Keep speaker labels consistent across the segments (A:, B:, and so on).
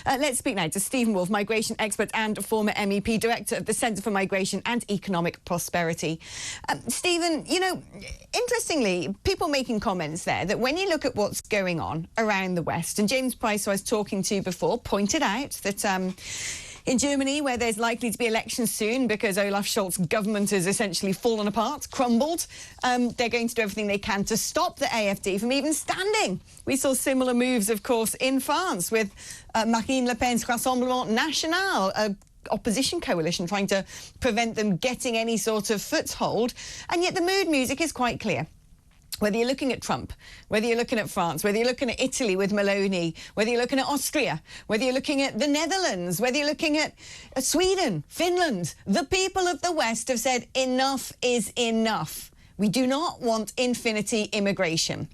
A: Let's speak now to Steven Woolfe, migration expert and former MEP, Director of the Centre for Migration and Economic Prosperity. Stephen, you know, interestingly, people making comments there that when you look at what's going on around the West, and James Price, who I was talking to before, pointed out that in Germany, where there's likely to be elections soon because Olaf Scholz's government has essentially fallen apart, crumbled, they're going to do everything they can to stop the AfD from even standing. We saw similar moves, of course, in France with Marine Le Pen's Rassemblement National, a opposition coalition trying to prevent them getting any sort of foothold. And yet the mood music is quite clear. Whether you're looking at Trump, whether you're looking at France, whether you're looking at Italy with Meloni, whether you're looking at Austria, whether you're looking at the Netherlands, whether you're looking at Sweden, Finland, the people of the West have said enough is enough. We do not want infinity immigration.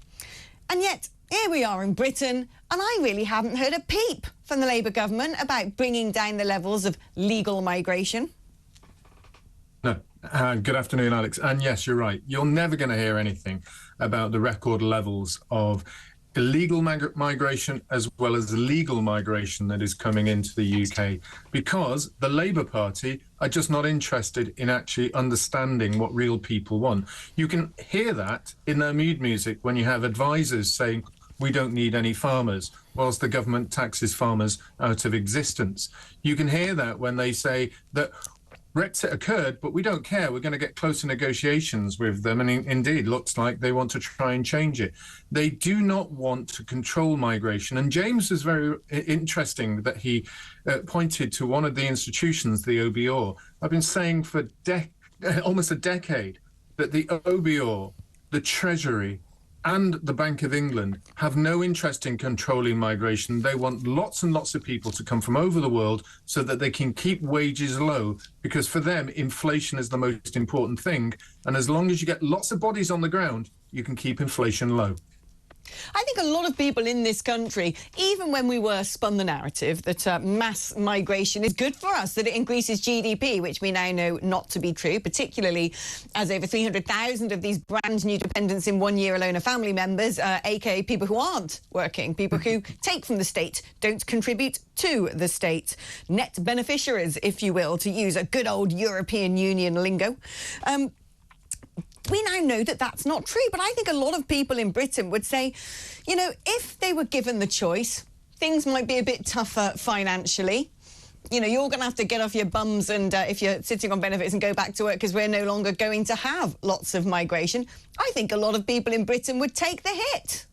A: And yet, here we are in Britain, and I really haven't heard a peep from the Labour government about bringing down the levels of legal migration.
B: No. Good afternoon, Alex. And yes, you're right. You're never going to hear anything about the record levels of illegal migration as well as legal migration that is coming into the UK, because the Labour Party are just not interested in actually understanding what real people want. You can hear that in their mood music when you have advisors saying, we don't need any farmers, whilst the government taxes farmers out of existence. You can hear that when they say that Brexit occurred, but we don't care. We're going to get closer negotiations with them. And indeed, looks like they want to try and change it. They do not want to control migration. And James was very interesting that he pointed to one of the institutions, the OBR. I've been saying for almost a decade that the OBR, the Treasury, and the Bank of England have no interest in controlling migration. They want lots and lots of people to come from over the world so that they can keep wages low, because for them, inflation is the most important thing. And as long as you get lots of bodies on the ground, you can keep inflation low.
A: I think a lot of people in this country, even when we were spun the narrative that mass migration is good for us, that it increases GDP, which we now know not to be true, particularly as over 300,000 of these brand new dependents in 1 year alone are family members, aka people who aren't working, people who take from the state, don't contribute to the state. Net beneficiaries, if you will, to use a good old European Union lingo. We now know that that's not true, but I think a lot of people in Britain would say, you know, if they were given the choice, things might be a bit tougher financially. You know, you're going to have to get off your bums and if you're sitting on benefits and go back to work because we're no longer going to have lots of migration. I think a lot of people in Britain would take the hit.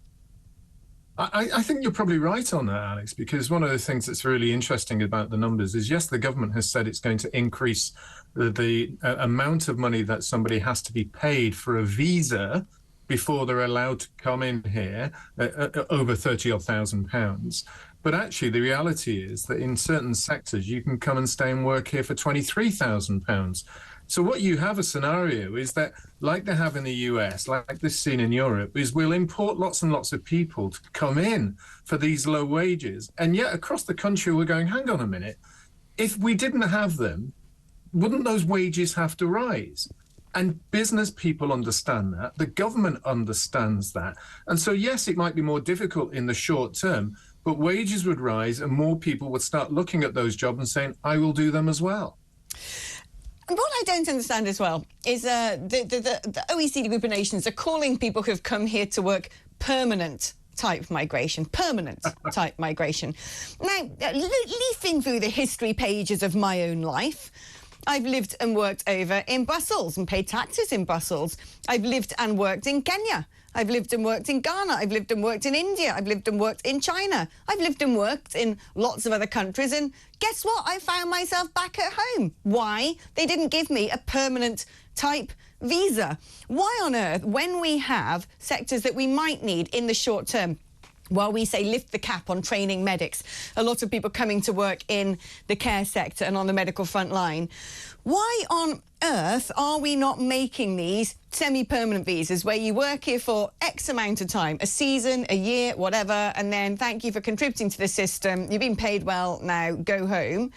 B: I think you're probably right on that, Alex, because one of the things that's really interesting about the numbers is, yes, the government has said it's going to increase the amount of money that somebody has to be paid for a visa before they're allowed to come in here, over £30,000. But actually, the reality is that in certain sectors, you can come and stay and work here for £23,000. So what you have a scenario is that, like they have in the US, like this seen in Europe, is we'll import lots and lots of people to come in for these low wages. And yet across the country, we're going, hang on a minute, if we didn't have them, wouldn't those wages have to rise? And business people understand that. The government understands that. And so, yes, it might be more difficult in the short term, but wages would rise and more people would start looking at those jobs and saying, I will do them as well.
A: And what I don't understand as well is the OECD group of nations are calling people who have come here to work permanent type migration, type migration. Now, leafing through the history pages of my own life, I've lived and worked over in Brussels and paid taxes in Brussels. I've lived and worked in Kenya. I've lived and worked in Ghana. I've lived and worked in India. I've lived and worked in China. I've lived and worked in lots of other countries. And guess what? I found myself back at home. Why? They didn't give me a permanent type visa. Why on earth, when we have sectors that we might need in the short term, while we say lift the cap on training medics, a lot of people coming to work in the care sector and on the medical front line, Why on earth are we not making these semi-permanent visas where you work here for X amount of time, a season, a year, whatever, and then thank you for contributing to the system, you've been paid well, now go home.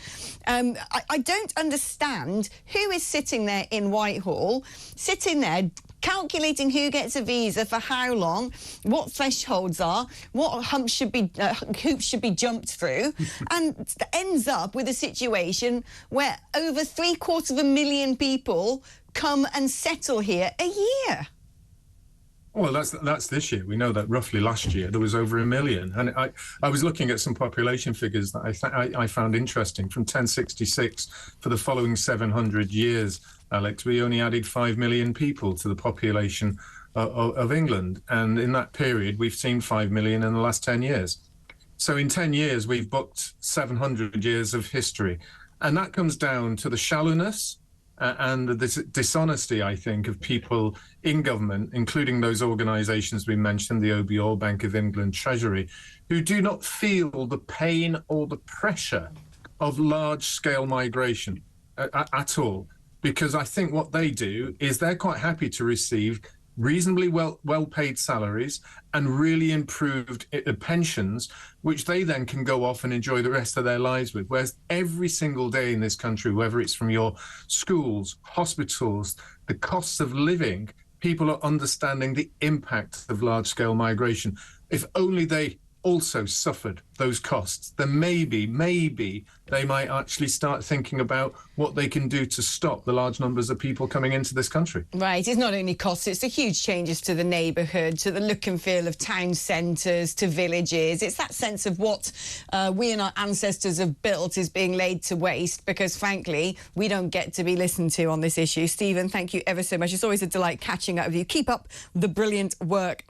A: I don't understand who is sitting there in Whitehall, sitting there calculating who gets a visa for how long, what thresholds are, what hoops should be jumped through, and ends up with a situation where over 750,000 people come and settle here a year.
B: Well, that's this year. We know that roughly last year there was over 1 million. And I was looking at some population figures that I found interesting. From 1066 for the following 700 years, Alex, we only added 5 million people to the population of England. And in that period, we've seen 5 million in the last 10 years. So in 10 years, we've booked 700 years of history. And that comes down to the shallowness and the dishonesty, I think, of people in government, including those organisations we mentioned, the OBO, Bank of England, Treasury, who do not feel the pain or the pressure of large-scale migration at all. Because I think what they do is they're quite happy to receive reasonably well-paid salaries and really improved pensions, which they then can go off and enjoy the rest of their lives with. Whereas every single day in this country, whether it's from your schools, hospitals, the costs of living, people are understanding the impact of large-scale migration. If only they also suffered those costs, then maybe they might actually start thinking about what they can do to stop the large numbers of people coming into this country.
A: Right, it's not only costs, it's the huge changes to the neighbourhood, to the look and feel of town centres, to villages. It's that sense of what we and our ancestors have built is being laid to waste because, frankly, we don't get to be listened to on this issue. Stephen, thank you ever so much. It's always a delight catching up with you. Keep up the brilliant work.